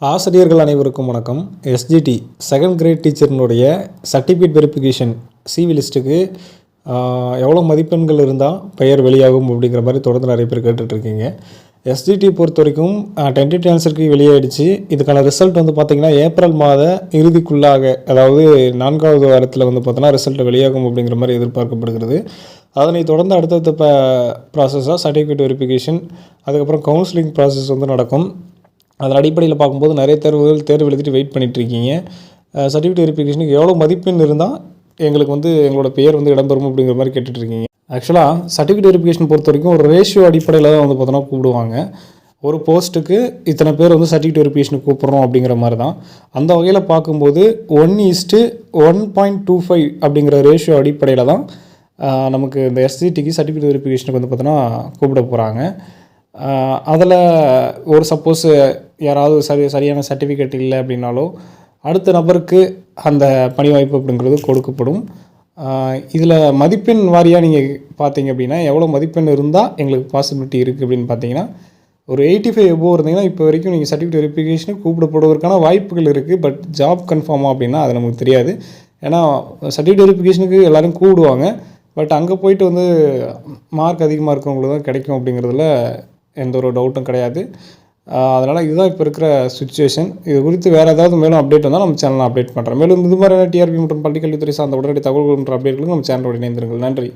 ஆசிரியர்கள் அனைவருக்கும் வணக்கம். எஸ்ஜிடி செகண்ட் கிரேட் டீச்சர்னுடைய சர்டிஃபிகேட் வெரிஃபிகேஷன் சிவி லிஸ்ட்டுக்கு எவ்வளோ மதிப்பெண்கள் இருந்தால் பெயர் வெளியாகும் அப்படிங்கிற மாதிரி தொடர்ந்து நிறைய பேர் கேட்டுட்ருக்கீங்க. எஸ்ஜிடி பொறுத்த வரைக்கும் டென்டேட்டிவ் ஆன்சருக்கு வெளியாகிடுச்சு. இதுக்கான ரிசல்ட் வந்து பார்த்திங்கன்னா ஏப்ரல் மாத இறுதிக்குள்ளாக, அதாவது 4வது வாரத்தில் வந்து பார்த்தோன்னா ரிசல்ட் வெளியாகும் அப்படிங்கிற மாதிரி எதிர்பார்க்கப்படுகிறது. அதனை தொடர்ந்து அடுத்தடுத்த ப்ராசஸாக சர்டிஃபிகேட் வெரிஃபிகேஷன், அதுக்கப்புறம் கவுன்சிலிங் ப்ராசஸ் வந்து நடக்கும். அதன் அடிப்படையில் பார்க்கும்போது நிறைய தேர்வு எழுதிட்டு வெயிட் பண்ணிகிட்ருக்கீங்க. சர்டிஃபிகேட் வெரிஃபிகேஷனுக்கு எவ்வளோ மதிப்பெண் இருந்தால் எங்களுக்கு வந்து எங்களோட பெயர் வந்து இடம்பெறும் அப்படிங்கிற மாதிரி கேட்டுட்ருக்கீங்க. ஆக்சுவலாக சர்டிஃபிகேட் வெரிஃபிகேஷன் பொறுத்த வரைக்கும் ஒரு ரேஷியோ அடிப்படையில் தான் வந்து பார்த்தோன்னா கூப்பிடுவாங்க. ஒரு போஸ்ட்டுக்கு இத்தனை பேர் வந்து சர்டிஃபிகேட் வெரிஃபிகேஷனுக்கு கூப்பிட்றோம் அப்படிங்கிற மாதிரி தான். அந்த வகையில் பார்க்கும்போது 1:1.25 அப்படிங்கிற ரேஷியோ அடிப்படையில் தான் நமக்கு இந்த எஸ்ஜிடிக்கு சர்டிஃபிகேட் வெரிஃபிகேஷனுக்கு வந்து பார்த்தோன்னா கூப்பிட போகிறாங்க. அதில் ஒரு சப்போஸ் யாராவது சரியான சர்டிஃபிகேட் இல்லை அப்படின்னாலோ அடுத்த நபருக்கு அந்த பணி வாய்ப்பு அப்படிங்கிறது கொடுக்கப்படும். இதில் மதிப்பெண் வாரியாக நீங்கள் பார்த்தீங்க அப்படின்னா எவ்வளோ மதிப்பெண் இருந்தால் எங்களுக்கு பாசிபிலிட்டி இருக்குது அப்படின்னு பார்த்தீங்கன்னா, ஒரு 85 எபோவ் இருந்தீங்கன்னா இப்போ வரைக்கும் நீங்கள் சர்டிஃபிகேட் வெரிஃபிகேஷனுக்கு கூப்பிடப்படுவதற்கான வாய்ப்புகள் இருக்குது. பட் ஜாப் கன்ஃபார்மாக அப்படின்னா அது நமக்கு தெரியாது. ஏன்னா சர்டிஃபிகேட் வெரிஃபிகேஷனுக்கு எல்லோரும் கூப்பிடுவாங்க. பட் அங்கே போயிட்டு வந்து மார்க் அதிகமாக இருக்கிறவங்களுக்கு தான் கிடைக்கும் அப்படிங்கிறதுல எந்த ஒரு டவுட்டும் கிடையாது. அதனால் இதுதான் இப்போ இருக்கிற சுச்சுவேஷன். இது குறித்து வேறு ஏதாவது மேலும் அப்டேட் வந்தால் நம்ம சேனலில் அப்டேட் பண்ணுறோம். மேலும் இது மாதிரியான டிஆர்பி மற்றும் பள்ளிக்கல்வித்துறை சார்ந்த உடனடி தகவல்கள் மற்றும் அப்டேட்களுக்கு நம்ம சேனலோட இணைந்திருங்கள். நன்றி.